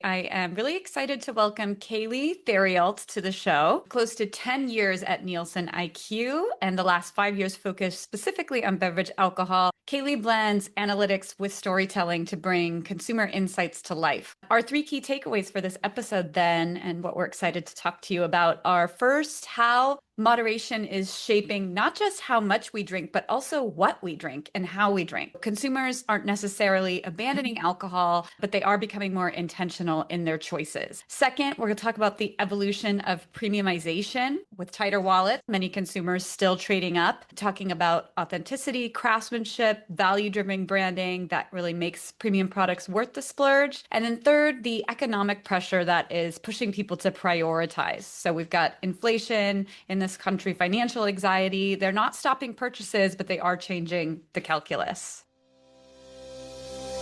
I am really excited to welcome Kaleigh Theriault to the show. Close to 10 years at NielsenIQ, and the last 5 years focused specifically on beverage alcohol. Kaleigh blends analytics with storytelling to bring consumer insights to life. Our three key takeaways for this episode, then, and what we're excited to talk to you about are first, how moderation is shaping not just how much we drink, but also what we drink and how we drink. Consumers aren't necessarily abandoning alcohol, but they are becoming more intentional in their choices. Second, we're going to talk about the evolution of premiumization with tighter wallets, many consumers still trading up, talking about authenticity, craftsmanship, value-driven branding that really makes premium products worth the splurge. And then third, the economic pressure that is pushing people to prioritize. So we've got inflation in this country, financial anxiety. They're not stopping purchases, but they are changing the calculus.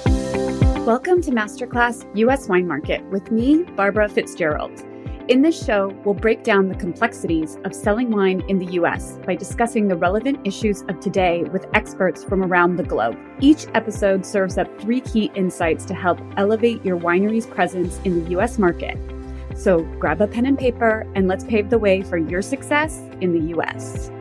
Welcome to Masterclass U.S. Wine Market with me, Barbara Fitzgerald. In this show, we'll break down the complexities of selling wine in the U.S. by discussing the relevant issues of today with experts from around the globe. Each episode serves up three key insights to help elevate your winery's presence in the U.S. market. So grab a pen and paper and let's pave the way for your success in the U.S.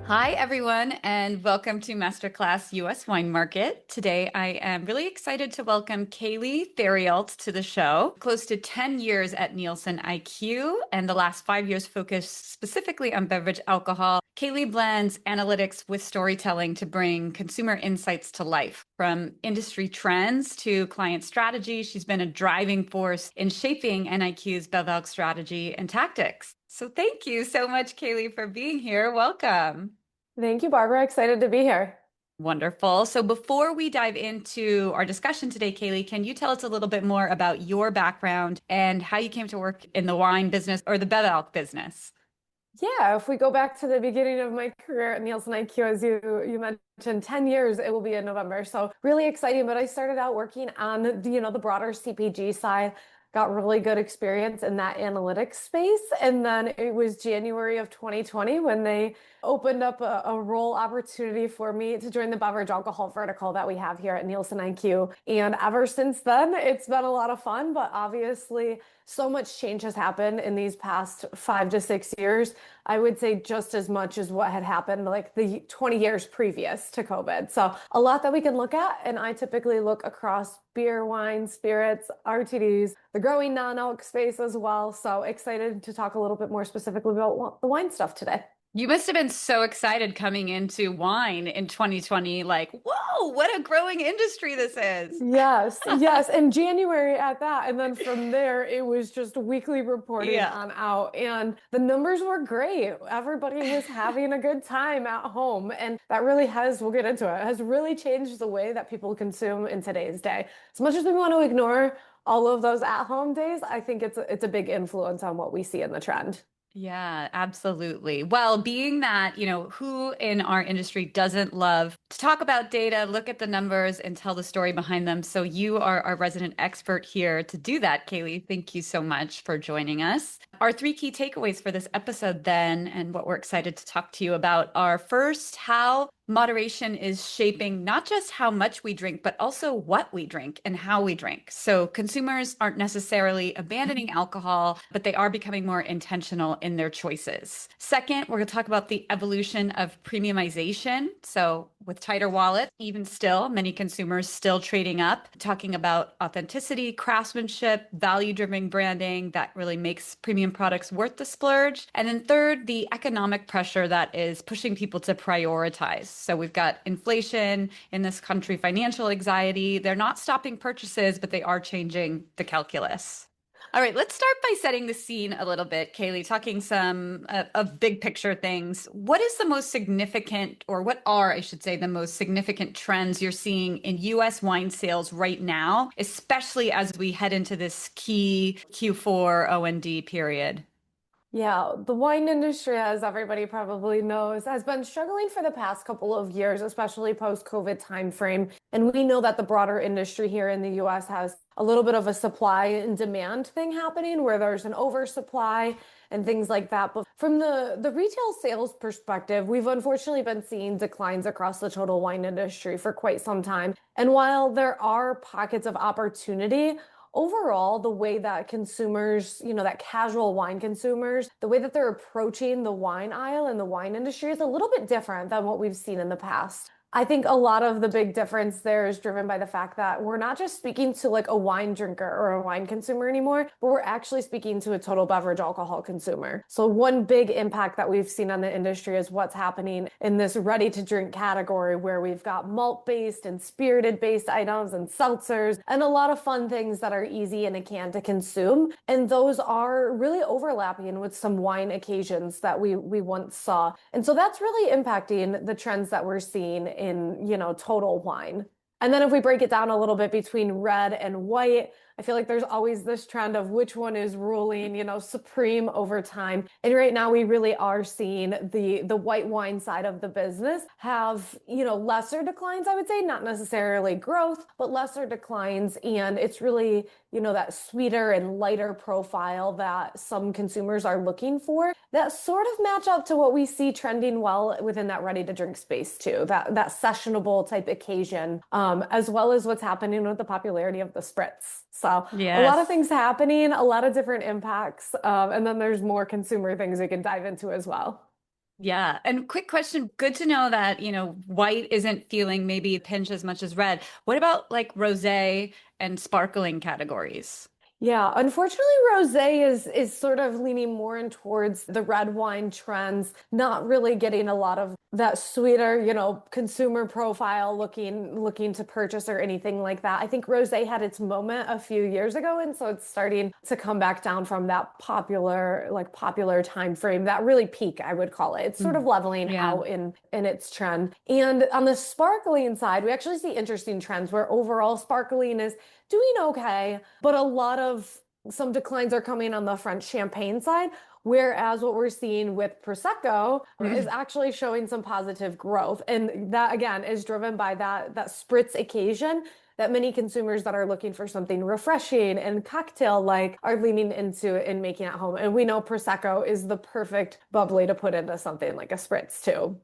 Hi, everyone, and welcome to Masterclass U.S. Wine Market. Today, I am really excited to welcome Kaleigh Theriault to the show. Close to 10 years at NielsenIQ, and the last 5 years focused specifically on beverage alcohol. Kaleigh blends analytics with storytelling to bring consumer insights to life. From industry trends to client strategy, she's been a driving force in shaping NIQ's BevAlc strategy and tactics. So thank you so much, Kaleigh, for being here. Welcome. Thank you, Barbara. Excited to be here. Wonderful. So before we dive into our discussion today, Kaleigh, can you tell us a little bit more about your background and how you came to work in the wine business or the BevAlc business? Yeah, if we go back to the beginning of my career at NielsenIQ, as you mentioned, 10 years, it will be in November. So really exciting. But I started out working on the broader CPG side, got really good experience in that analytics space. And then it was January of 2020 when they opened up a role opportunity for me to join the beverage alcohol vertical that we have here at NielsenIQ. And ever since then, it's been a lot of fun, but obviously so much change has happened in these past 5 to 6 years. I would say just as much as what had happened like the 20 years previous to COVID. So a lot that we can look at. And I typically look across beer, wine, spirits, RTDs, the growing non-alc space as well. So excited to talk a little bit more specifically about the wine stuff today. You must have been so excited coming into wine in 2020, like, whoa, what a growing industry this is. Yes, yes. In January at that. And then from there, it was just weekly reporting on out. And the numbers were great. Everybody was having a good time at home. And that really we'll get into it, has really changed the way that people consume in today's day. As much as we want to ignore all of those at-home days, I think it's a big influence on what we see in the trend. Yeah, absolutely. Well, being that, who in our industry doesn't love to talk about data, look at the numbers and tell the story behind them. So you are our resident expert here to do that, Kaleigh. Thank you so much for joining us. Our three key takeaways for this episode, then, and what we're excited to talk to you about are first, how moderation is shaping not just how much we drink, but also what we drink and how we drink. So consumers aren't necessarily abandoning alcohol, but they are becoming more intentional in their choices. Second, we're going to talk about the evolution of premiumization. So with tighter wallets, even still, many consumers still trading up, talking about authenticity, craftsmanship, value-driven branding that really makes premium products worth the splurge. And then third, the economic pressure that is pushing people to prioritize. So we've got inflation in this country, financial anxiety. They're not stopping purchases, but they are changing the calculus. All right, let's start by setting the scene a little bit, Kaleigh, talking some of big picture things. What is the most significant, or what are, I should say, the most significant trends you're seeing in U.S. wine sales right now, especially as we head into this key Q4 O&D period? Yeah, the wine industry, as everybody probably knows, has been struggling for the past couple of years, especially post-COVID timeframe. And we know that the broader industry here in the US has a little bit of a supply and demand thing happening where there's an oversupply and things like that. But from the retail sales perspective, we've unfortunately been seeing declines across the total wine industry for quite some time. And while there are pockets of opportunity, overall, the way that consumers, that casual wine consumers, the way that they're approaching the wine aisle and the wine industry is a little bit different than what we've seen in the past. I think a lot of the big difference there is driven by the fact that we're not just speaking to like a wine drinker or a wine consumer anymore, but we're actually speaking to a total beverage alcohol consumer. So one big impact that we've seen on the industry is what's happening in this ready to drink category where we've got malt-based and spirited-based items and seltzers and a lot of fun things that are easy in a can to consume. And those are really overlapping with some wine occasions that we once saw. And so that's really impacting the trends that we're seeing in, total wine. And then if we break it down a little bit between red and white, I feel like there's always this trend of which one is ruling, supreme over time. And right now we really are seeing the white wine side of the business have, lesser declines, I would say, not necessarily growth, but lesser declines. And it's really, that sweeter and lighter profile that some consumers are looking for that sort of match up to what we see trending well within that ready to drink space too, that sessionable type occasion, as well as what's happening with the popularity of the spritz. So a lot of Yes. things happening, a lot of different impacts. And then there's more consumer things we can dive into as well. Yeah. And quick question. Good to know that, white isn't feeling maybe a pinch as much as red. What about like rosé and sparkling categories? Yeah, unfortunately, rosé is sort of leaning more in towards the red wine trends, not really getting a lot of that sweeter, consumer profile looking to purchase or anything like that. I think rosé had its moment a few years ago, and so it's starting to come back down from that popular time frame, that really peak, I would call it. It's sort of Mm. leveling Yeah. out in its trend. And on the sparkling side, we actually see interesting trends where overall sparkling is doing okay, but a lot of some declines are coming on the French champagne side. Whereas what we're seeing with Prosecco is actually showing some positive growth. And that again is driven by that spritz occasion that many consumers that are looking for something refreshing and cocktail like are leaning into and making at home. And we know Prosecco is the perfect bubbly to put into something like a spritz too.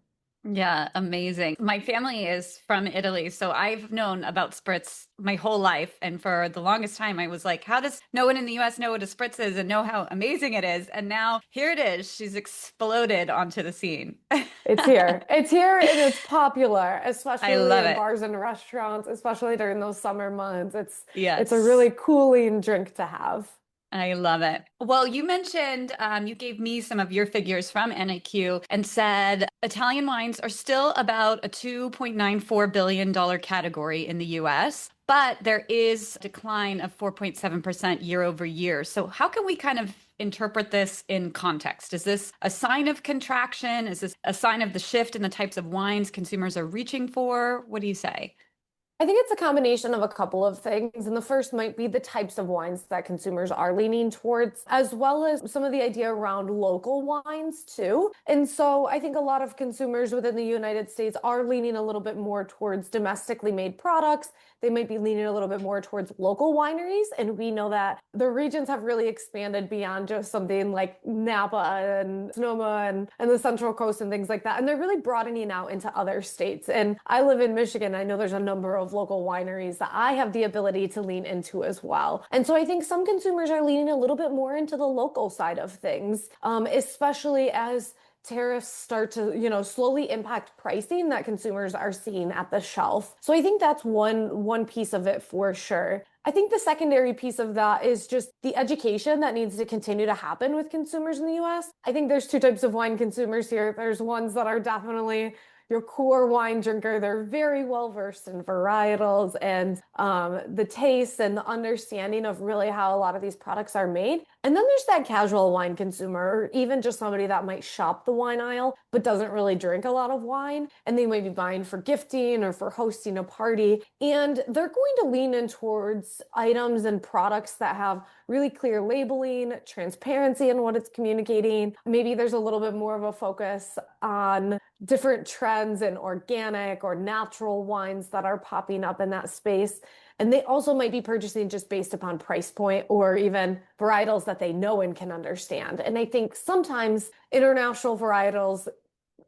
Yeah, amazing. My family is from Italy, so I've known about spritz my whole life. And for the longest time, I was like, how does no one in the US know what a spritz is and know how amazing it is? And now here it is. She's exploded onto the scene. It's here. It's here and it's popular, I especially love in it. bars and restaurants, especially during those summer months. It's a Yes. really cooling drink to have. I love it. Well, you mentioned you gave me some of your figures from NIQ and said Italian wines are still about a $2.94 billion category in the US, but there is a decline of 4.7% year over year. So, how can we kind of interpret this in context? Is this a sign of contraction? Is this a sign of the shift in the types of wines consumers are reaching for? What do you say? I think it's a combination of a couple of things. And the first might be the types of wines that consumers are leaning towards, as well as some of the idea around local wines too. And so I think a lot of consumers within the United States are leaning a little bit more towards domestically made products. They might be leaning a little bit more towards local wineries. And we know that the regions have really expanded beyond just something like Napa and Sonoma and the Central Coast and things like that. And they're really broadening out into other states. And I live in Michigan. I know there's a number of local wineries that I have the ability to lean into as well. And so I think some consumers are leaning a little bit more into the local side of things, especially as tariffs start to, slowly impact pricing that consumers are seeing at the shelf. So I think that's one piece of it for sure. I think the secondary piece of that is just the education that needs to continue to happen with consumers in the US. I think there's two types of wine consumers here. There's ones that are definitely your core wine drinker. They're very well versed in varietals and the taste and the understanding of really how a lot of these products are made. And then there's that casual wine consumer, or even just somebody that might shop the wine aisle, but doesn't really drink a lot of wine. And they might be buying for gifting or for hosting a party. And they're going to lean in towards items and products that have really clear labeling, transparency in what it's communicating. Maybe there's a little bit more of a focus on different trends in organic or natural wines that are popping up in that space. And they also might be purchasing just based upon price point or even varietals that they know and can understand. And I think sometimes international varietals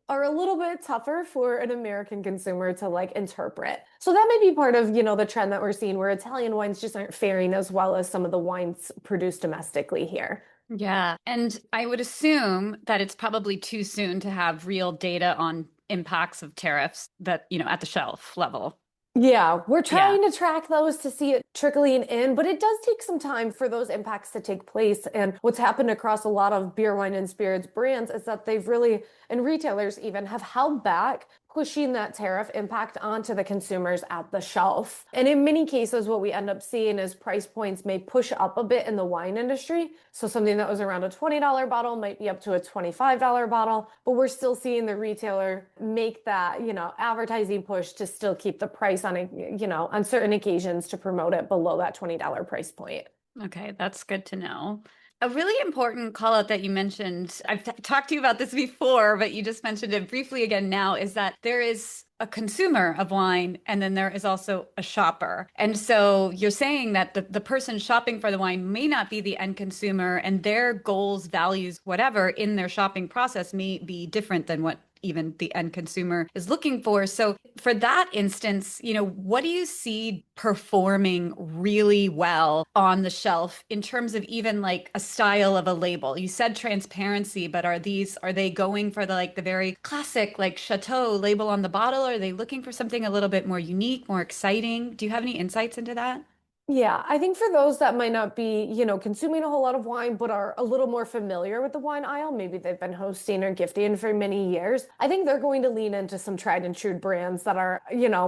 are a little bit tougher for an American consumer to like interpret. So that may be part of, the trend that we're seeing where Italian wines just aren't faring as well as some of the wines produced domestically here. Yeah. And I would assume that it's probably too soon to have real data on impacts of tariffs that, at the shelf level. Yeah, we're Yeah. trying to track those to see it trickling in, but it does take some time for those impacts to take place. And what's happened across a lot of beer, wine, and spirits brands is that they've really, and retailers even, have held back pushing that tariff impact onto the consumers at the shelf. And in many cases, what we end up seeing is price points may push up a bit in the wine industry. So something that was around a $20 bottle might be up to a $25 bottle, but we're still seeing the retailer make that, advertising push to still keep the price on, on certain occasions to promote it below that $20 price point. Okay, that's good to know. A really important call out that you mentioned, I've talked to you about this before, but you just mentioned it briefly again now, is that there is a consumer of wine and then there is also a shopper. And so you're saying that the person shopping for the wine may not be the end consumer and their goals, values, whatever in their shopping process may be different than what even the end consumer is looking for. So for that instance, what do you see performing really well on the shelf in terms of even like a style of a label? You said transparency, but are they going for the very classic like Chateau label on the bottle? Or are they looking for something a little bit more unique, more exciting? Do you have any insights into that? Yeah, I think for those that might not be, consuming a whole lot of wine, but are a little more familiar with the wine aisle, maybe they've been hosting or gifting for many years, I think they're going to lean into some tried and true brands that are,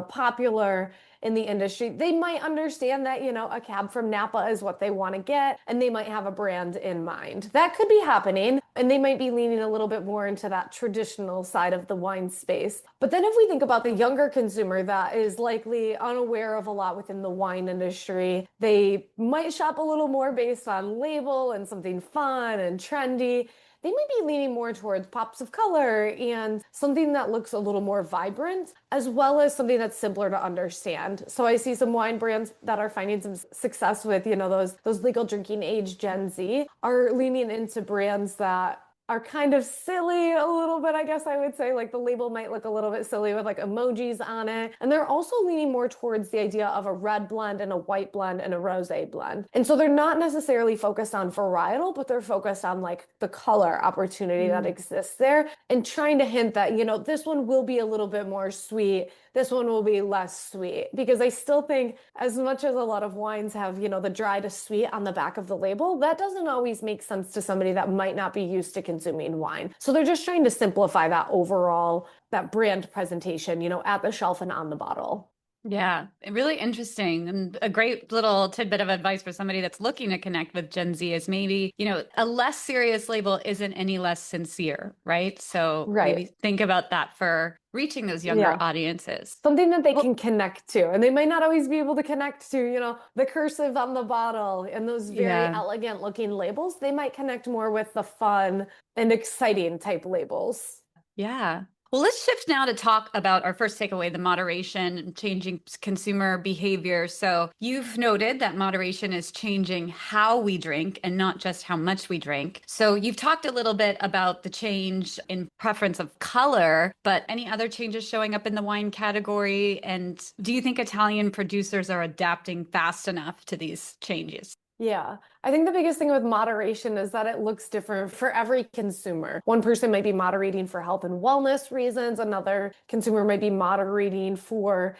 popular in the industry. They might understand that, a cab from Napa is what they want to get, and they might have a brand in mind. That could be happening, and they might be leaning a little bit more into that traditional side of the wine space. But then if we think about the younger consumer that is likely unaware of a lot within the wine industry, they might shop a little more based on label and something fun and trendy. They might be leaning more towards pops of color and something that looks a little more vibrant, as well as something that's simpler to understand. So I see some wine brands that are finding some success with, those legal drinking age Gen Z are leaning into brands that are kind of silly a little bit, I guess I would say. Like the label might look a little bit silly with like emojis on it. And they're also leaning more towards the idea of a red blend and a white blend and a rosé blend. And so they're not necessarily focused on varietal, but they're focused on like the color opportunity that exists there and trying to hint that, this one will be a little bit more sweet. This one will be less sweet, because I still think as much as a lot of wines have, the dry to sweet on the back of the label, that doesn't always make sense to somebody that might not be used to consuming wine. So they're just trying to simplify that overall, that brand presentation, at the shelf and on the bottle. Yeah, really interesting. And a great little tidbit of advice for somebody that's looking to connect with Gen Z is maybe, a less serious label isn't any less sincere, right? So maybe Right. think about that for reaching those younger Yeah. audiences. Something that they Well, can connect to. And they might not always be able to connect to, the cursive on the bottle and those very yeah. elegant looking labels. They might connect more with the fun and exciting type labels. Yeah. Well, let's shift now to talk about our first takeaway, the moderation and changing consumer behavior. So you've noted that moderation is changing how we drink and not just how much we drink. So you've talked a little bit about the change in preference of color, but any other changes showing up in the wine category? And do you think Italian producers are adapting fast enough to these changes? Yeah, I think the biggest thing with moderation is that it looks different for every consumer. One person might be moderating for health and wellness reasons. Another consumer might be moderating for,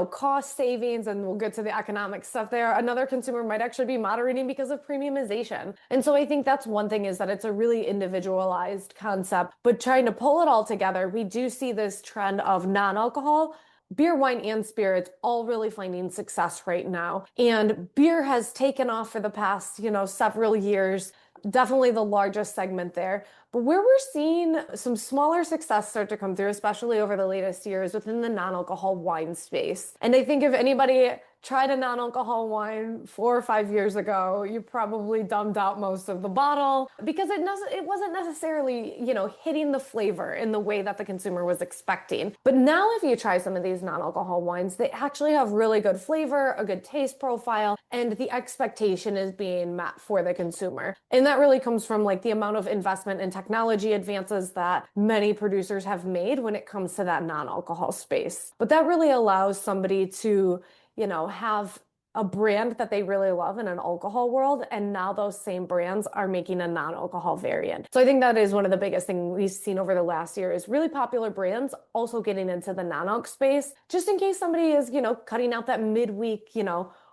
cost savings, and we'll get to the economic stuff there. Another consumer might actually be moderating because of premiumization. And so I think that's one thing, is that it's a really individualized concept, but trying to pull it all together, we do see this trend of non-alcohol beer, wine, and spirits all really finding success right now. And beer has taken off for the past, several years, definitely the largest segment there. But where we're seeing some smaller success start to come through, especially over the latest years within the non-alcohol wine space. And I think if anybody tried a non-alcohol wine 4 or 5 years ago, you probably dumbed out most of the bottle because it wasn't necessarily, hitting the flavor in the way that the consumer was expecting. But now if you try some of these non-alcohol wines, they actually have really good flavor, a good taste profile, and the expectation is being met for the consumer. And that really comes from like the amount of investment in technology advances that many producers have made when it comes to that non-alcohol space. But that really allows somebody to have a brand that they really love in an alcohol world. And now those same brands are making a non-alcohol variant. So I think that is one of the biggest things we've seen over the last year is really popular brands also getting into the non-alc space, just in case somebody is, cutting out that midweek,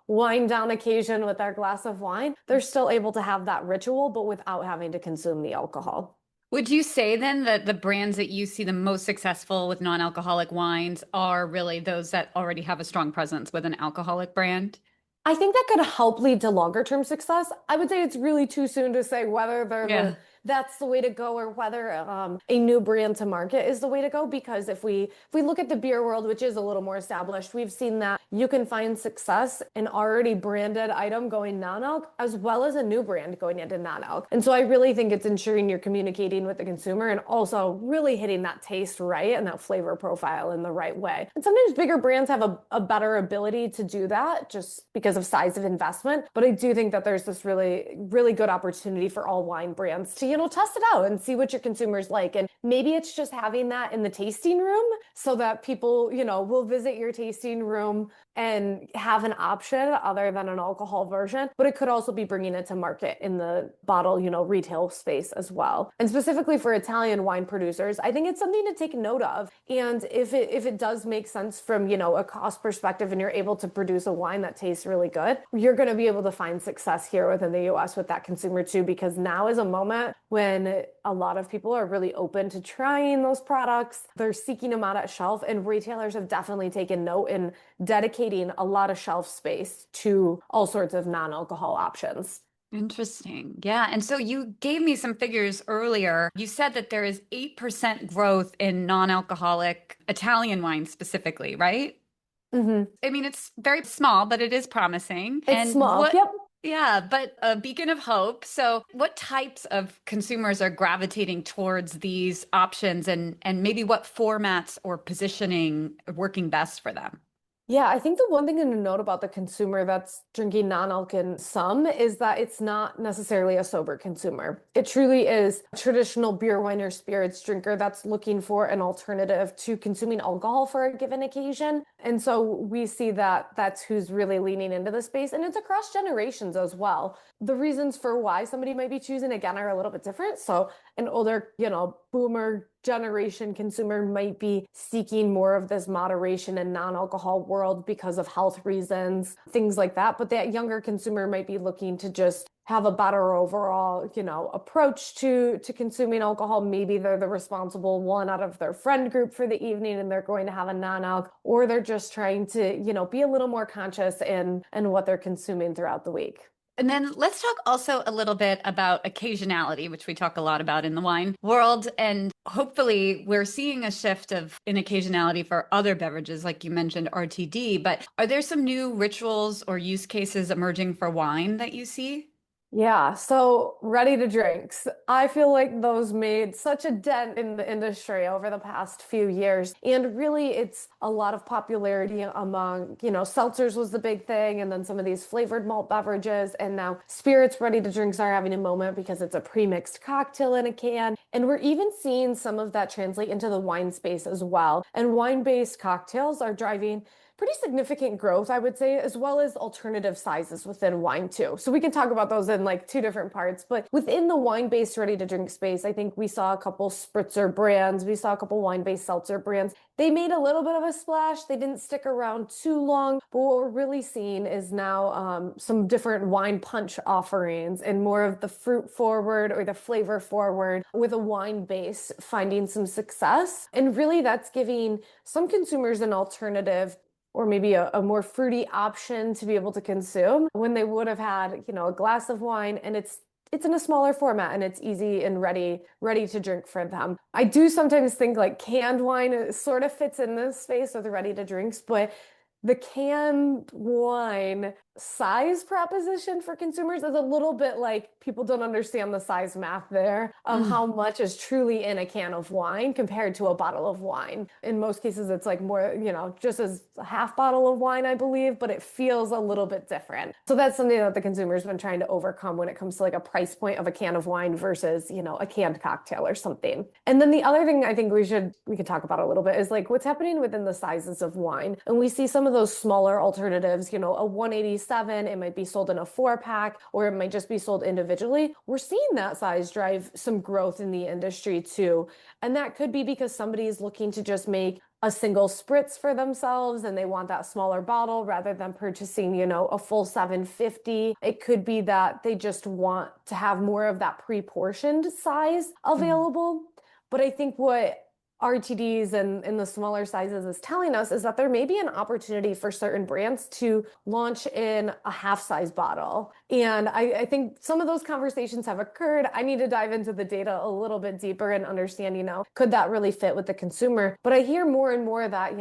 wind down occasion with their glass of wine. They're still able to have that ritual, but without having to consume the alcohol. Would you say then that the brands that you see the most successful with non-alcoholic wines are really those that already have a strong presence with an alcoholic brand? I think that could help lead to longer term success. I would say it's really too soon to say whether Yeah. that's the way to go or whether a new brand to market is the way to go. Because if we look at the beer world, which is a little more established, we've seen that you can find success in already branded item going non-alc as well as a new brand going into non-alc. And so I really think it's ensuring you're communicating with the consumer and also really hitting that taste right and that flavor profile in the right way. And sometimes bigger brands have a better ability to do that just because of size of investment. But I do think that there's this really, really good opportunity for all wine brands to, test it out and see what your consumers like. And maybe it's just having that in the tasting room so that people, will visit your tasting room and have an option other than an alcohol version. But it could also be bringing it to market in the bottle, retail space as well. And specifically for Italian wine producers, I think it's something to take note of. And if it does make sense from, a cost perspective and you're able to produce a wine that tastes really good, you're going to be able to find success here within the US with that consumer too, because now is a moment when a lot of people are really open to trying those products. They're seeking them out at shelf, and retailers have definitely taken note in dedicating a lot of shelf space to all sorts of non-alcohol options. Interesting. Yeah. And so you gave me some figures earlier. You said that there is 8% growth in non-alcoholic Italian wine specifically, right? Hmm. I mean, it's very small, but it is promising. It's And small. what, Yep. yeah, but a beacon of hope. So what types of consumers are gravitating towards these options and maybe what formats or positioning are working best for them? Yeah, I think the one thing to note about the consumer that's drinking non-alc in some is that it's not necessarily a sober consumer. It truly is a traditional beer, wine, or spirits drinker that's looking for an alternative to consuming alcohol for a given occasion. And so we see that that's who's really leaning into the space. And it's across generations as well. The reasons for why somebody might be choosing again are a little bit different. So an older, boomer generation consumer might be seeking more of this moderation and non-alcohol world because of health reasons, things like that. But that younger consumer might be looking to just have a better overall, approach to consuming alcohol. Maybe they're the responsible one out of their friend group for the evening and they're going to have a non-alc, or they're just trying to, be a little more conscious in what they're consuming throughout the week. And then let's talk also a little bit about occasionality, which we talk a lot about in the wine world. And hopefully we're seeing a shift in occasionality for other beverages, like you mentioned RTD. But are there some new rituals or use cases emerging for wine that you see? Yeah, so ready to drinks. I feel like those made such a dent in the industry over the past few years. And really, it's a lot of popularity among, seltzers was the big thing, and then some of these flavored malt beverages. And now spirits ready to drinks are having a moment because it's a pre-mixed cocktail in a can. And we're even seeing some of that translate into the wine space as well. And wine-based cocktails are driving pretty significant growth, I would say, as well as alternative sizes within wine too. So we can talk about those in like two different parts, but within the wine-based ready-to-drink space, I think we saw a couple spritzer brands, we saw a couple wine-based seltzer brands. They made a little bit of a splash. They didn't stick around too long, but what we're really seeing is now some different wine punch offerings and more of the fruit forward or the flavor forward with a wine base finding some success. And really that's giving some consumers an alternative or maybe a more fruity option to be able to consume when they would have had, a glass of wine, and it's in a smaller format and it's easy and ready to drink for them. I do sometimes think like canned wine sort of fits in this space with ready to drinks, but the canned wine size proposition for consumers is a little bit like people don't understand the size math there of Mm. how much is truly in a can of wine compared to a bottle of wine. In most cases, it's like more, just as a half bottle of wine, I believe, but it feels a little bit different. So that's something that the consumer's been trying to overcome when it comes to like a price point of a can of wine versus, a canned cocktail or something. And then the other thing I think we could talk about a little bit is like what's happening within the sizes of wine. And we see some of those smaller alternatives, a 187, it might be sold in a 4-pack, or it might just be sold individually. We're seeing that size drive some growth in the industry too. And that could be because somebody is looking to just make a single spritz for themselves and they want that smaller bottle rather than purchasing, a full 750. It could be that they just want to have more of that pre-portioned size Mm. available. But I think what RTDs and the smaller sizes is telling us is that there may be an opportunity for certain brands to launch in a half size bottle. And I think some of those conversations have occurred. I need to dive into the data a little bit deeper and understand, could that really fit with the consumer? But I hear more and more that,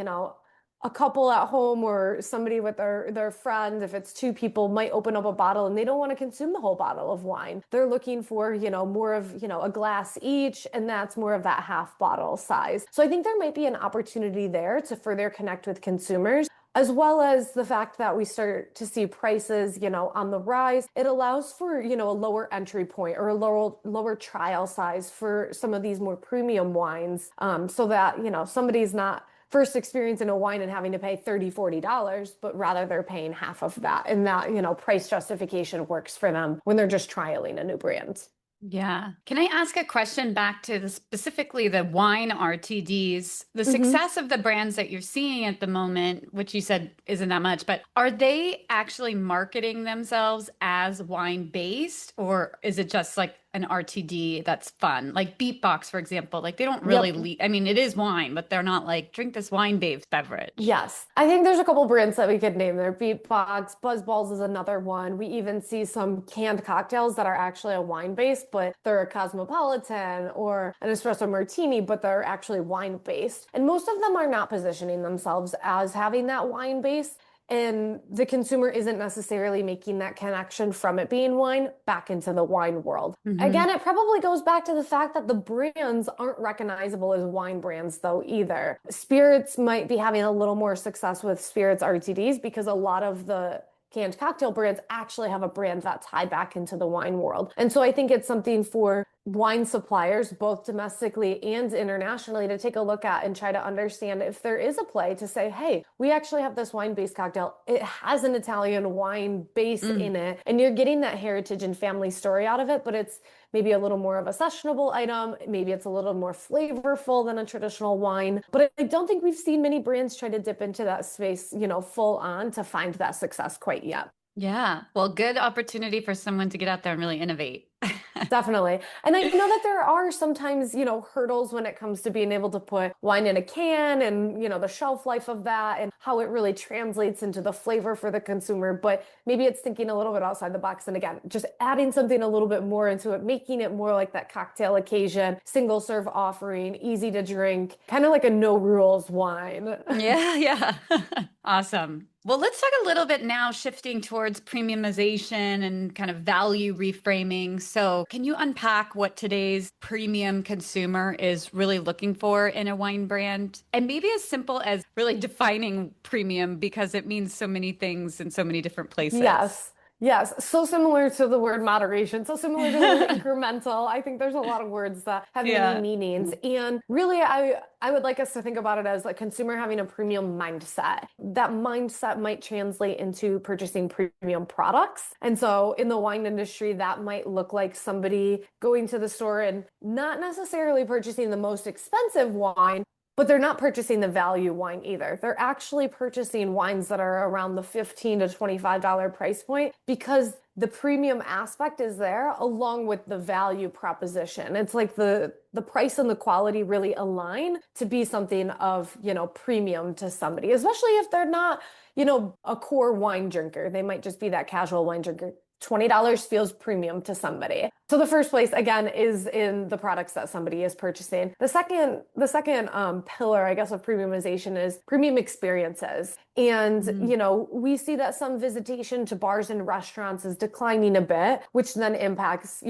a couple at home or somebody with their friend, if it's two people, might open up a bottle and they don't want to consume the whole bottle of wine. They're looking for, more of, a glass each, and that's more of that half bottle size. So I think there might be an opportunity there to further connect with consumers, as well as the fact that we start to see prices, on the rise. It allows for, a lower entry point or a lower trial size for some of these more premium wines, so that, somebody's not first experiencing a wine and having to pay $30, $40, but rather they're paying half of that. And that, price justification works for them when they're just trialing a new brand. Yeah. Can I ask a question back to specifically the wine RTDs? The Mhm. success of the brands that you're seeing at the moment, which you said isn't that much, but are they actually marketing themselves as wine based, or is it just like an RTD that's fun? Like Beatbox, for example, like they don't really Yep. I mean, it is wine, but they're not like drink this wine-based beverage. Yes. I think there's a couple brands that we could name there. Beatbox, Buzzballs is another one. We even see some canned cocktails that are actually a wine based, but they're a cosmopolitan or an espresso martini, but they're actually wine based. And most of them are not positioning themselves as having that wine base. And the consumer isn't necessarily making that connection from it being wine back into the wine world. Hmm. Again, it probably goes back to the fact that the brands aren't recognizable as wine brands, though, either. Spirits might be having a little more success with spirits RTDs because a lot of the canned cocktail brands actually have a brand that's tied back into the wine world. And so I think it's something for wine suppliers, both domestically and internationally, to take a look at and try to understand if there is a play to say, hey, we actually have this wine-based cocktail. It has an Italian wine base Mm. in it, and you're getting that heritage and family story out of it, but it's maybe a little more of a sessionable item. Maybe it's a little more flavorful than a traditional wine. But I don't think we've seen many brands try to dip into that space, full on to find that success quite yet. Yeah. Well, good opportunity for someone to get out there and really innovate. Definitely. And I know that there are sometimes, hurdles when it comes to being able to put wine in a can and, the shelf life of that and how it really translates into the flavor for the consumer. But maybe it's thinking a little bit outside the box. And again, just adding something a little bit more into it, making it more like that cocktail occasion, single serve offering, easy to drink, kind of like a no rules wine. Yeah, yeah. Awesome. Well, let's talk a little bit now, shifting towards premiumization and kind of value reframing. So, can you unpack what today's premium consumer is really looking for in a wine brand? And maybe as simple as really defining premium because it means so many things in so many different places. Yes. Yes. So similar to the word moderation, so similar to the word incremental. I think there's a lot of words that have many Yeah. meanings. And really, I would like us to think about it as like consumer having a premium mindset. That mindset might translate into purchasing premium products. And so in the wine industry, that might look like somebody going to the store and not necessarily purchasing the most expensive wine, but they're not purchasing the value wine either. They're actually purchasing wines that are around the $15 to $25 price point because the premium aspect is there along with the value proposition. It's like the price and the quality really align to be something of, premium to somebody, especially if they're not, a core wine drinker. They might just be that casual wine drinker. $20 feels premium to somebody. So the first place again is in the products that somebody is purchasing. The second pillar, I guess, of premiumization is premium experiences. And, Mm. we see that some visitation to bars and restaurants is declining a bit, which then impacts,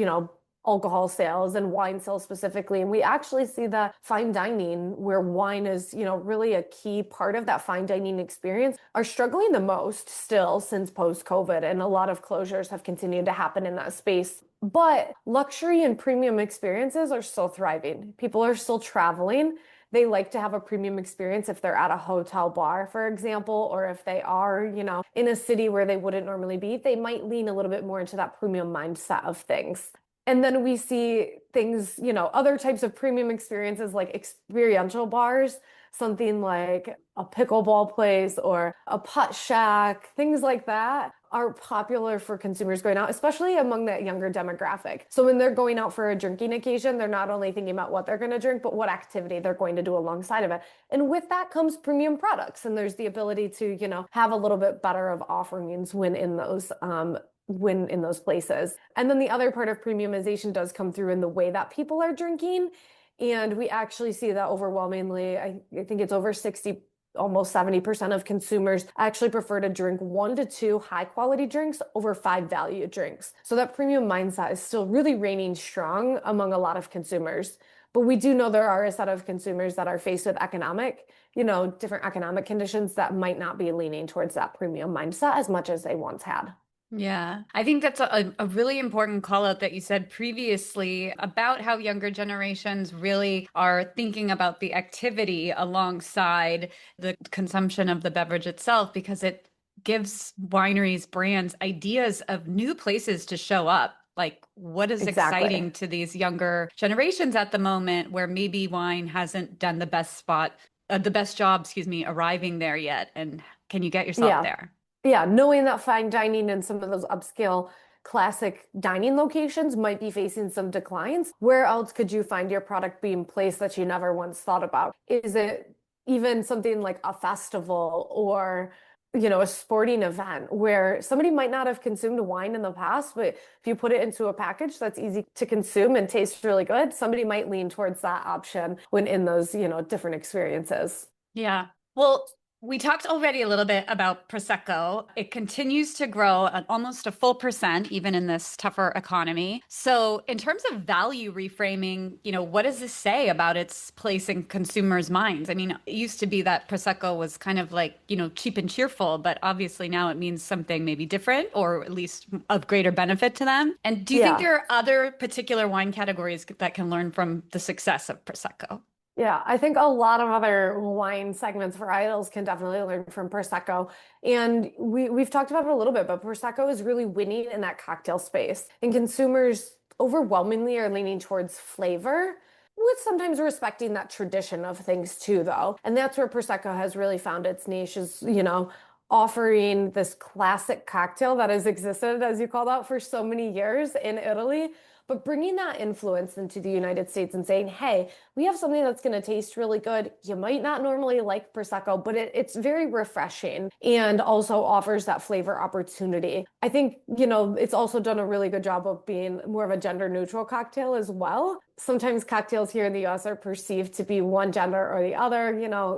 alcohol sales and wine sales specifically. And we actually see that fine dining, where wine is, really a key part of that fine dining experience, are struggling the most still since post-COVID. And a lot of closures have continued to happen in that space. But luxury and premium experiences are still thriving. People are still traveling. They like to have a premium experience if they're at a hotel bar, for example, or if they are, in a city where they wouldn't normally be, they might lean a little bit more into that premium mindset of things. And then we see things, other types of premium experiences like experiential bars, something like a pickleball place or a putt shack, things like that are popular for consumers going out, especially among that younger demographic. So when they're going out for a drinking occasion, they're not only thinking about what they're going to drink, but what activity they're going to do alongside of it. And with that comes premium products. And there's the ability to, have a little bit better of offerings when in those places. And then the other part of premiumization does come through in the way that people are drinking. And we actually see that overwhelmingly. I think it's over 60, almost 70% of consumers actually prefer to drink 1 to 2 high quality drinks over 5 value drinks. So that premium mindset is still really reigning strong among a lot of consumers. But we do know there are a set of consumers that are faced with different economic conditions that might not be leaning towards that premium mindset as much as they once had. Yeah, I think that's a really important call out that you said previously about how younger generations really are thinking about the activity alongside the consumption of the beverage itself, because it gives wineries, brands ideas of new places to show up. Like, what is Exactly. exciting to these younger generations at the moment where maybe wine hasn't done the best job, excuse me, arriving there yet? And can you get yourself Yeah. there? Yeah, knowing that fine dining and some of those upscale classic dining locations might be facing some declines, where else could you find your product being placed that you never once thought about? Is it even something like a festival or, a sporting event where somebody might not have consumed wine in the past, but if you put it into a package that's easy to consume and tastes really good, somebody might lean towards that option when in those, different experiences. Yeah. Well, we talked already a little bit about Prosecco. It continues to grow at almost a full percent, even in this tougher economy. So, in terms of value reframing, what does this say about its place in consumers' minds? I mean, it used to be that Prosecco was kind of like, cheap and cheerful, but obviously now it means something maybe different or at least of greater benefit to them. And do you think Yeah. there are other particular wine categories that can learn from the success of Prosecco? Yeah, I think a lot of other wine segments, varietals can definitely learn from Prosecco. And we've talked about it a little bit, but Prosecco is really winning in that cocktail space. And consumers overwhelmingly are leaning towards flavor, with sometimes respecting that tradition of things too, though. And that's where Prosecco has really found its niche is, offering this classic cocktail that has existed, as you called out, for so many years in Italy, but bringing that influence into the United States and saying, hey, we have something that's going to taste really good. You might not normally like Prosecco, but it's very refreshing and also offers that flavor opportunity. I think, it's also done a really good job of being more of a gender neutral cocktail as well. Sometimes cocktails here in the US are perceived to be one gender or the other,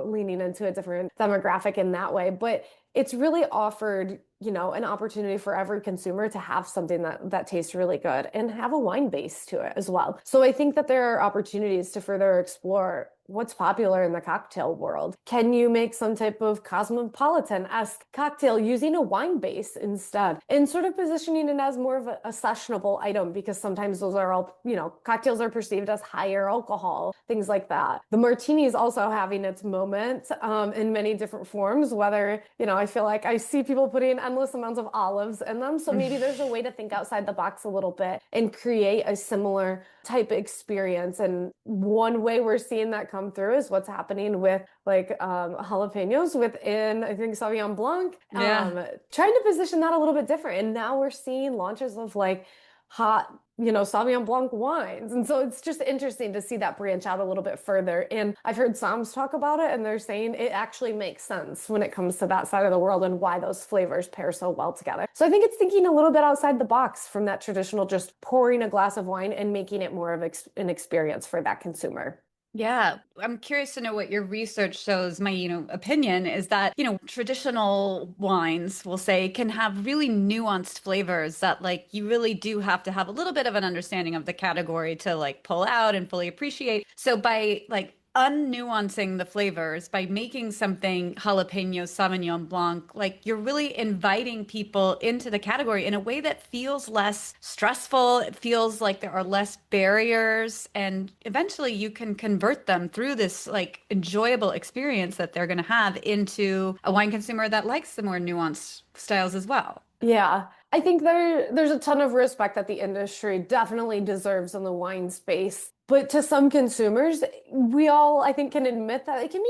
leaning into a different demographic in that way. But it's really offered, an opportunity for every consumer to have something that tastes really good and have a wine base to it as well. So I think that there are opportunities to further explore what's popular in the cocktail world. Can you make some type of cosmopolitan-esque cocktail using a wine base instead and sort of positioning it as more of a sessionable item because sometimes those are all, cocktails are perceived as higher alcohol, things like that. The martini is also having its moment in many different forms, whether, I feel like I see people putting endless amounts of olives in them. So maybe there's a way to think outside the box a little bit and create a similar type experience. And one way we're seeing that come through is what's happening with like jalapenos within, I think, Sauvignon Blanc, Yeah. trying to position that a little bit different. And now we're seeing launches of like hot Sauvignon Blanc wines. And so it's just interesting to see that branch out a little bit further. And I've heard Psalms talk about it, and they're saying it actually makes sense when it comes to that side of the world and why those flavors pair so well together. So I think it's thinking a little bit outside the box from that traditional just pouring a glass of wine and making it more of an experience for that consumer. Yeah, I'm curious to know what your research shows. My, opinion is that, traditional wines, we'll say, can have really nuanced flavors that like you really do have to have a little bit of an understanding of the category to like pull out and fully appreciate. So by like unnuancing the flavors, by making something jalapeno Sauvignon Blanc, like you're really inviting people into the category in a way that feels less stressful. It feels like there are less barriers, and eventually you can convert them through this like enjoyable experience that they're going to have into a wine consumer that likes the more nuanced styles as well. Yeah, I think there's a ton of respect that the industry definitely deserves in the wine space. But to some consumers, we all, I think, can admit that it can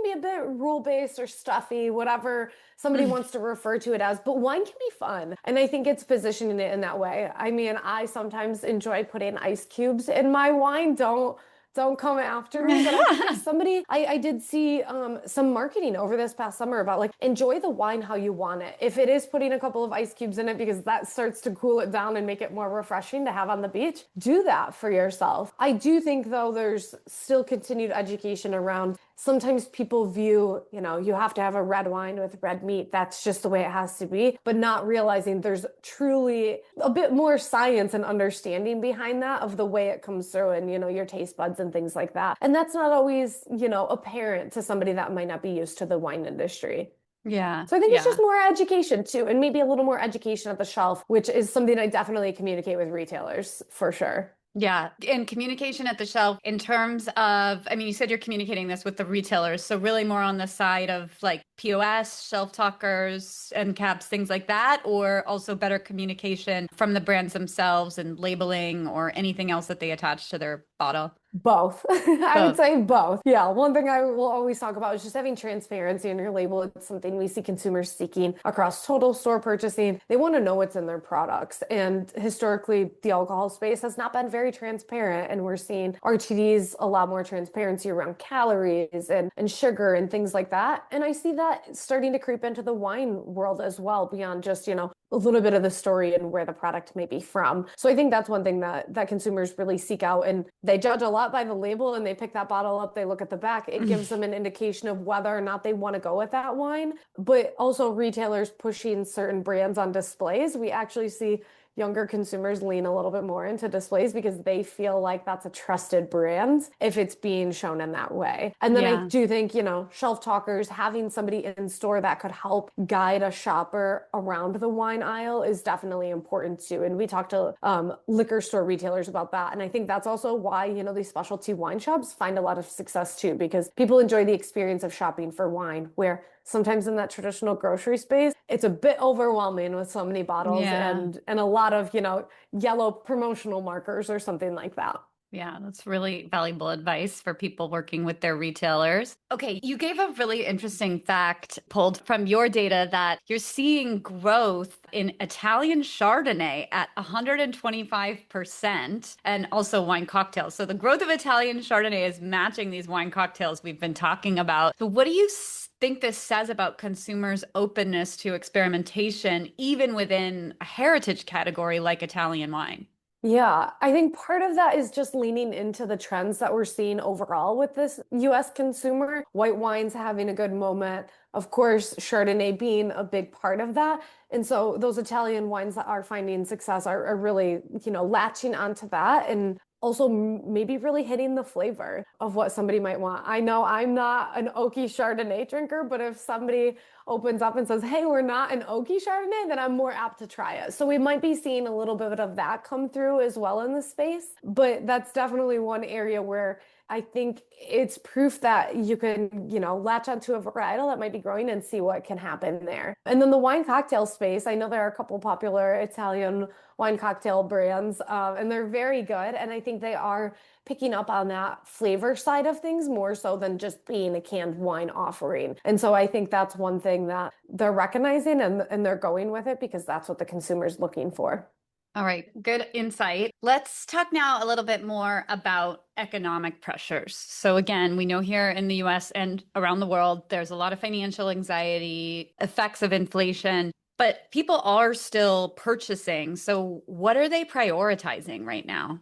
be a bit rule-based or stuffy, whatever somebody wants to refer to it as. But wine can be fun. And I think it's positioning it in that way. I mean, I sometimes enjoy putting ice cubes in my wine. Don't come after me. But I think if somebody, I did see some marketing over this past summer about like enjoy the wine how you want it. If it is putting a couple of ice cubes in it because that starts to cool it down and make it more refreshing to have on the beach, do that for yourself. I do think though there's still continued education around sometimes people view, you have to have a red wine with red meat. That's just the way it has to be, but not realizing there's truly a bit more science and understanding behind that of the way it comes through and, your taste buds and things like that. And that's not always, apparent to somebody that might not be used to the wine industry. Yeah, So I think it's yeah. just more education too, and maybe a little more education at the shelf, which is something I definitely communicate with retailers for sure. Yeah, and communication at the shelf in terms of, I mean, you said you're communicating this with the retailers, so really more on the side of like POS, shelf talkers, end caps, things like that, or also better communication from the brands themselves and labeling or anything else that they attach to their bottle. Both. I would Both. say both. Yeah, one thing I will always talk about is just having transparency in your label. It's something we see consumers seeking across total store purchasing. They want to know what's in their products. And historically, the alcohol space has not been very transparent. And we're seeing RTDs a lot more transparency around calories and sugar and things like that. And I see that starting to creep into the wine world as well, beyond just, a little bit of the story and where the product may be from. So I think that's one thing that consumers really seek out, and they judge a lot by the label and they pick that bottle up, they look at the back. It gives them an indication of whether or not they want to go with that wine. But also retailers pushing certain brands on displays. We actually see younger consumers lean a little bit more into displays because they feel like that's a trusted brand if it's being shown in that way. And then I Yeah. do think, shelf talkers, having somebody in store that could help guide a shopper around the wine aisle is definitely important too. And we talked to liquor store retailers about that. And I think that's also why, these specialty wine shops find a lot of success too, because people enjoy the experience of shopping for wine, where sometimes in that traditional grocery space, it's a bit overwhelming with so many bottles Yeah. and a lot of, yellow promotional markers or something like that. Yeah, that's really valuable advice for people working with their retailers. Okay, you gave a really interesting fact pulled from your data that you're seeing growth in Italian Chardonnay at 125% and also wine cocktails. So the growth of Italian Chardonnay is matching these wine cocktails we've been talking about. So what do you think this says about consumers' openness to experimentation, even within a heritage category like Italian wine? Yeah, I think part of that is just leaning into the trends that we're seeing overall with this US consumer. White wines having a good moment. Of course, Chardonnay being a big part of that. And so those Italian wines that are finding success are really, latching onto that and also maybe really hitting the flavor of what somebody might want. I know I'm not an oaky Chardonnay drinker, but if somebody opens up and says, hey, we're not an oaky Chardonnay, then I'm more apt to try it. So we might be seeing a little bit of that come through as well in the space. But that's definitely one area where I think it's proof that you can, latch onto a varietal that might be growing and see what can happen there. And then the wine cocktail space, I know there are a couple popular Italian wine cocktail brands, and they're very good. And I think they are picking up on that flavor side of things more so than just being a canned wine offering. And so I think that's one thing that they're recognizing and they're going with it because that's what the consumer's looking for. All right, good insight. Let's talk now a little bit more about economic pressures. So, again, we know here in the US and around the world, there's a lot of financial anxiety, effects of inflation, but people are still purchasing. So, what are they prioritizing right now?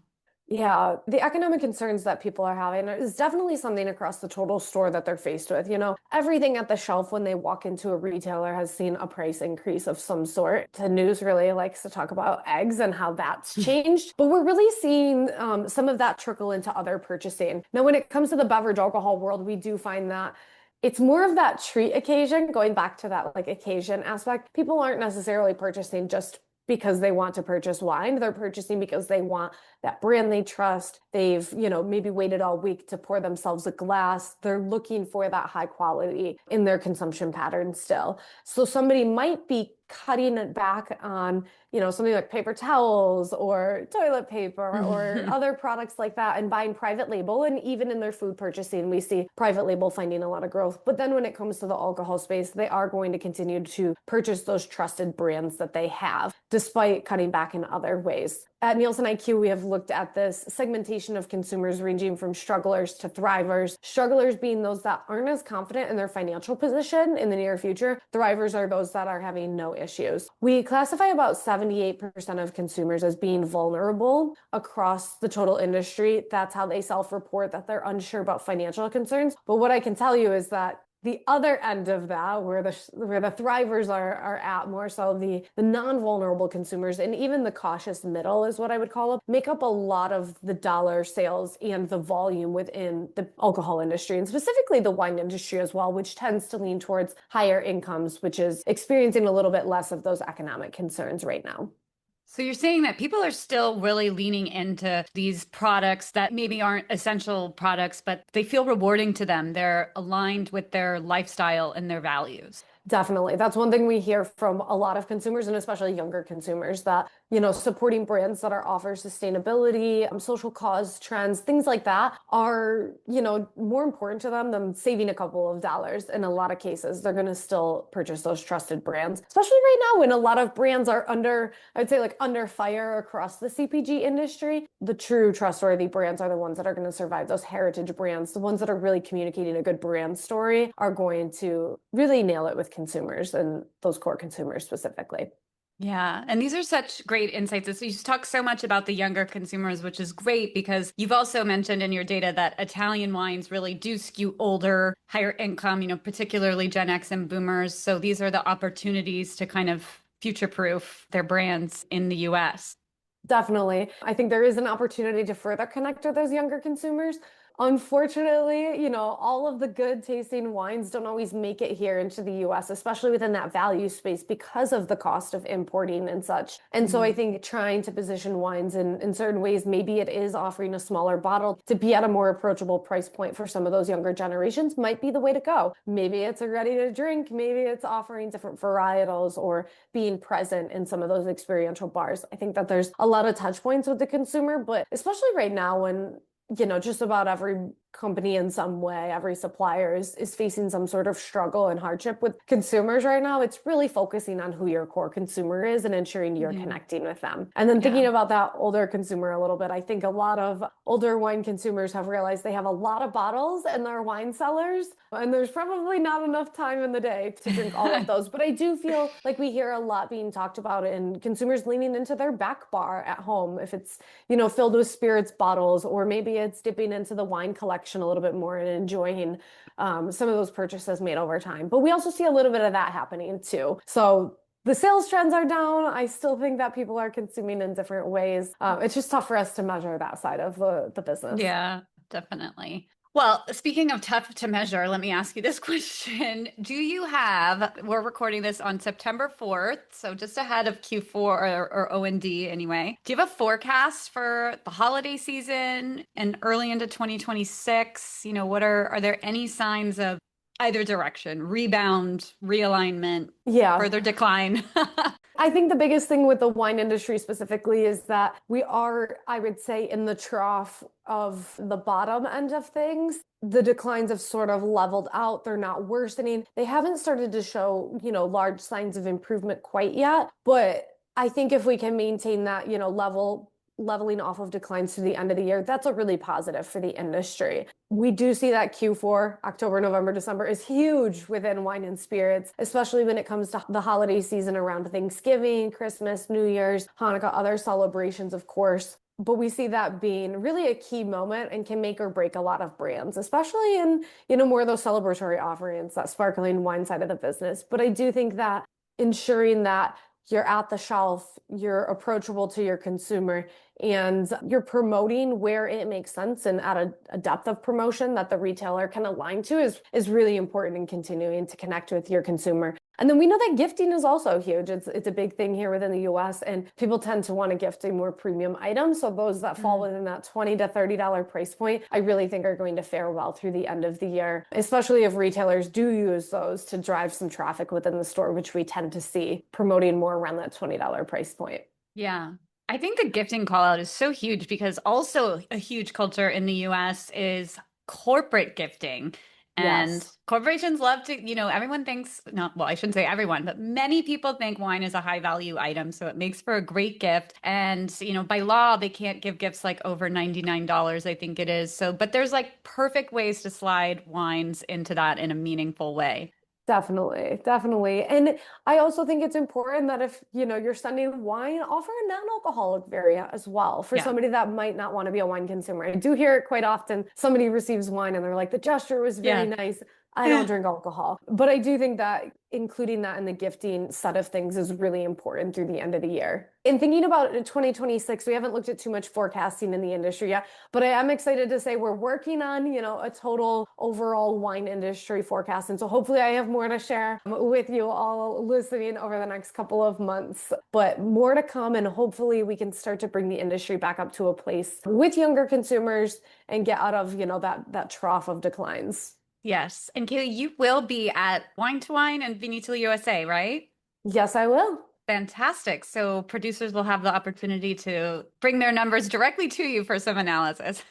Yeah, the economic concerns that people are having is definitely something across the total store that they're faced with. Everything at the shelf when they walk into a retailer has seen a price increase of some sort. The news really likes to talk about eggs and how that's changed, but we're really seeing some of that trickle into other purchasing. Now, when it comes to the beverage alcohol world, we do find that it's more of that treat occasion, going back to that like occasion aspect. People aren't necessarily purchasing just because they want to purchase wine. They're purchasing because they want that brand they trust. They've, maybe waited all week to pour themselves a glass. They're looking for that high quality in their consumption pattern still. So somebody might be cutting it back on, something like paper towels or toilet paper or other products like that and buying private label. And even in their food purchasing, we see private label finding a lot of growth. But then when it comes to the alcohol space, they are going to continue to purchase those trusted brands that they have, despite cutting back in other ways. At NielsenIQ, we have looked at this segmentation of consumers ranging from strugglers to thrivers. Strugglers being those that aren't as confident in their financial position in the near future. Thrivers are those that are having no issues. We classify about 78% of consumers as being vulnerable across the total industry. That's how they self-report that they're unsure about financial concerns. But what I can tell you is that the other end of that, where the thrivers are at, more so the non-vulnerable consumers and even the cautious middle is what I would call them, make up a lot of the dollar sales and the volume within the alcohol industry, and specifically the wine industry as well, which tends to lean towards higher incomes, which is experiencing a little bit less of those economic concerns right now. So you're saying that people are still really leaning into these products that maybe aren't essential products, but they feel rewarding to them. They're aligned with their lifestyle and their values. Definitely. That's one thing we hear from a lot of consumers and especially younger consumers that, supporting brands that are offer sustainability, social cause trends, things like that are, more important to them than saving a couple of dollars. In a lot of cases, they're going to still purchase those trusted brands, especially right now when a lot of brands are I'd say like under fire across the CPG industry. The true trustworthy brands are the ones that are going to survive. Those heritage brands, the ones that are really communicating a good brand story are going to really nail it with consumers and those core consumers specifically. Yeah. And these are such great insights. So you talk so much about the younger consumers, which is great because you've also mentioned in your data that Italian wines really do skew older, higher income, particularly Gen X and boomers. So these are the opportunities to kind of future-proof their brands in the US. Definitely. I think there is an opportunity to further connect with those younger consumers. Unfortunately, all of the good tasting wines don't always make it here into the US, especially within that value space because of the cost of importing and such. And so I think trying to position wines in certain ways, maybe it is offering a smaller bottle to be at a more approachable price point for some of those younger generations might be the way to go. Maybe it's a ready to drink, maybe it's offering different varietals or being present in some of those experiential bars. I think that there's a lot of touch points with the consumer, but especially right now when just about every company in some way, every supplier is facing some sort of struggle and hardship with consumers right now. It's really focusing on who your core consumer is and ensuring you're connecting with them. And then thinking about that older consumer a little bit, I think a lot of older wine consumers have realized they have a lot of bottles in their wine cellars, and there's probably not enough time in the day to drink all of those. But I do feel like we hear a lot being talked about in consumers leaning into their back bar at home. If it's, filled with spirits bottles, or maybe it's dipping into the wine collection a little bit more and enjoying some of those purchases made over time. But we also see a little bit of that happening too. So the sales trends are down. I still think that people are consuming in different ways. It's just tough for us to measure that side of the business. Yeah, definitely. Well, speaking of tough to measure, let me ask you this question. We're recording this on September 4th, so just ahead of Q4 or O&D anyway. Do you have a forecast for the holiday season and early into 2026? Are there any signs of either direction, rebound, realignment, further decline? I think the biggest thing with the wine industry specifically is that we are, I would say, in the trough of the bottom end of things. The declines have sort of leveled out. They're not worsening. They haven't started to show, large signs of improvement quite yet, but I think if we can maintain that, leveling off of declines to the end of the year, that's a really positive for the industry. We do see that Q4, October, November, December is huge within wine and spirits, especially when it comes to the holiday season around Thanksgiving, Christmas, New Year's, Hanukkah, other celebrations, of course. But we see that being really a key moment and can make or break a lot of brands, especially in, more of those celebratory offerings, that sparkling wine side of the business. But I do think that ensuring that you're at the shelf, you're approachable to your consumer, and you're promoting where it makes sense and at a depth of promotion that the retailer can align to is really important in continuing to connect with your consumer. And then we know that gifting is also huge. It's a big thing here within the US, and people tend to want to gift a more premium item. So those that fall within that $20 to $30 price point, I really think are going to fare well through the end of the year, especially if retailers do use those to drive some traffic within the store, which we tend to see promoting more around that $20 price point. Yeah. I think the gifting call out is so huge because also a huge culture in the US is corporate gifting. And Yes. corporations love to, everyone thinks, not, well, I shouldn't say everyone, but many people think wine is a high value item. So it makes for a great gift. And, by law, they can't give gifts like over $99, I think it is. So, but there's like perfect ways to slide wines into that in a meaningful way. Definitely, definitely. And I also think it's important that if, you're sending wine, offer a non-alcoholic variant as well for Yeah. somebody that might not want to be a wine consumer. I do hear it quite often. Somebody receives wine and they're like, the gesture was very Yeah. nice. I don't drink alcohol. But I do think that including that in the gifting set of things is really important through the end of the year. In thinking about 2026, we haven't looked at too much forecasting in the industry yet, but I am excited to say we're working on, a total overall wine industry forecast. And so hopefully I have more to share with you all listening over the next couple of months, but more to come. And hopefully we can start to bring the industry back up to a place with younger consumers and get out of, that trough of declines. Yes. And Kaylee, you will be at Wine to Wine and Vinitaly USA, right? Yes, I will. Fantastic. So producers will have the opportunity to bring their numbers directly to you for some analysis.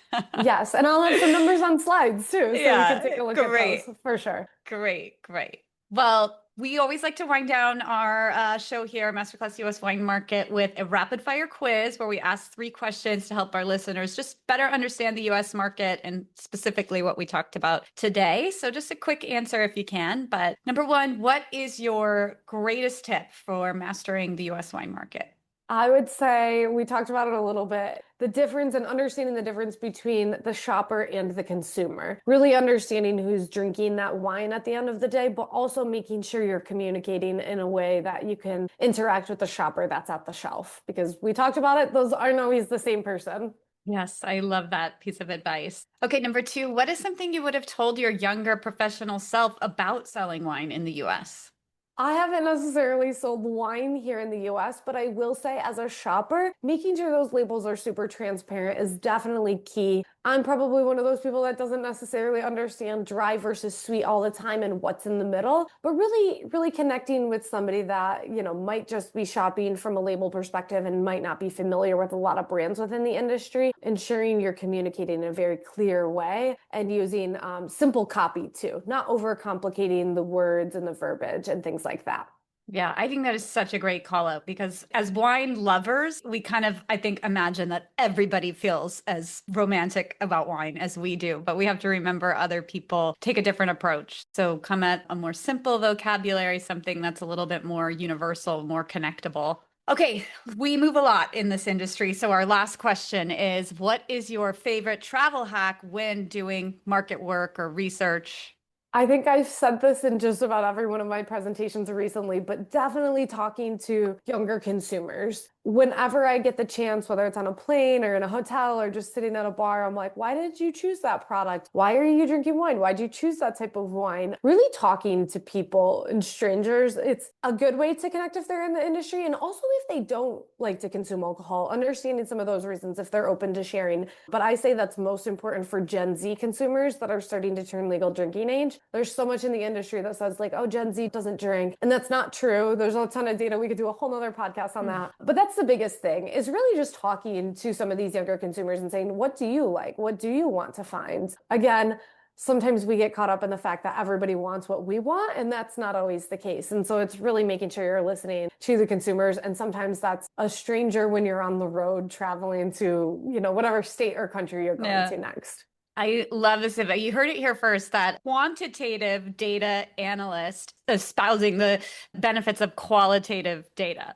Yes, and I'll have some numbers on slides too, so we can Yeah, take a look at those great. for sure. Great, great. Well, we always like to wind down our show here, Masterclass US Wine Market, with a rapid fire quiz where we ask 3 questions to help our listeners just better understand the US market and specifically what we talked about today. So, just a quick answer if you can. But number one, what is your greatest tip for mastering the US wine market? I would say we talked about it a little bit. The difference and understanding the difference between the shopper and the consumer. Really understanding who's drinking that wine at the end of the day, but also making sure you're communicating in a way that you can interact with the shopper that's at the shelf. Because we talked about it, those aren't always the same person. Yes, I love that piece of advice. Okay, number two, what is something you would have told your younger professional self about selling wine in the US? I haven't necessarily sold wine here in the US, but I will say as a shopper, making sure those labels are super transparent is definitely key. I'm probably one of those people that doesn't necessarily understand dry versus sweet all the time and what's in the middle, but really, really connecting with somebody that, might just be shopping from a label perspective and might not be familiar with a lot of brands within the industry, ensuring you're communicating in a very clear way and using simple copy too, not overcomplicating the words and the verbiage and things like that. Yeah, I think that is such a great call out because as wine lovers, we kind of, I think, imagine that everybody feels as romantic about wine as we do, but we have to remember other people take a different approach. So come at a more simple vocabulary, something that's a little bit more universal, more connectable. Okay, we move a lot in this industry. So our last question is, what is your favorite travel hack when doing market work or research? I think I've said this in just about every one of my presentations recently, but definitely talking to younger consumers. Whenever I get the chance, whether it's on a plane or in a hotel or just sitting at a bar, I'm like, why did you choose that product? Why are you drinking wine? Why'd you choose that type of wine? Really talking to people and strangers, it's a good way to connect if they're in the industry. And also if they don't like to consume alcohol, understanding some of those reasons if they're open to sharing. But I say that's most important for Gen Z consumers that are starting to turn legal drinking age. There's so much in the industry that says like, oh, Gen Z doesn't drink. And that's not true. There's a ton of data. We could do a whole nother podcast on that. But that's the biggest thing is really just talking to some of these younger consumers and saying, what do you like? What do you want to find? Again, sometimes we get caught up in the fact that everybody wants what we want, and that's not always the case. And so it's really making sure you're listening to the consumers. And sometimes that's a stranger when you're on the road traveling to, whatever state or country you're going to next. I love this. You heard it here first, that quantitative data analyst espousing the benefits of qualitative data.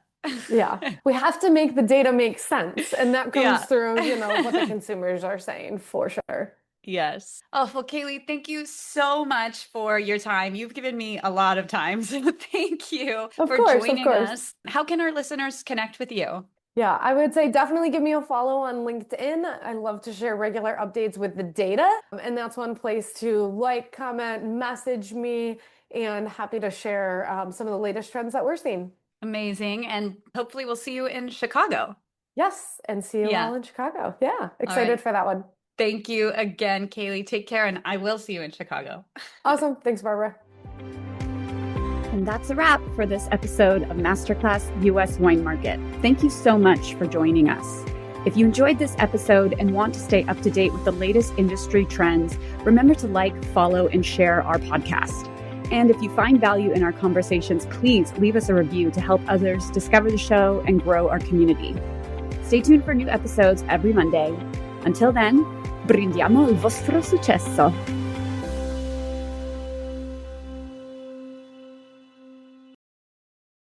Yeah, we have to make the data make sense. And that comes through, what the consumers are saying, for sure. Yes. Oh, well, Kaleigh, thank you so much for your time. You've given me a lot of time. So thank you for joining us. How can our listeners connect with you? Yeah, I would say definitely give me a follow on LinkedIn. I love to share regular updates with the data. And that's one place to like, comment, message me, and happy to share some of the latest trends that we're seeing. Amazing. And hopefully we'll see you in Chicago. Yes, and see you all in Chicago. Yeah, excited for that one. Thank you again, Kaleigh. Take care, and I will see you in Chicago. Awesome. Thanks, Barbara. And that's a wrap for this episode of Masterclass US Wine Market. Thank you so much for joining us. If you enjoyed this episode and want to stay up to date with the latest industry trends, remember to like, follow, and share our podcast. And if you find value in our conversations, please leave us a review to help others discover the show and grow our community. Stay tuned for new episodes every Monday. Until then, brindiamo il vostro successo!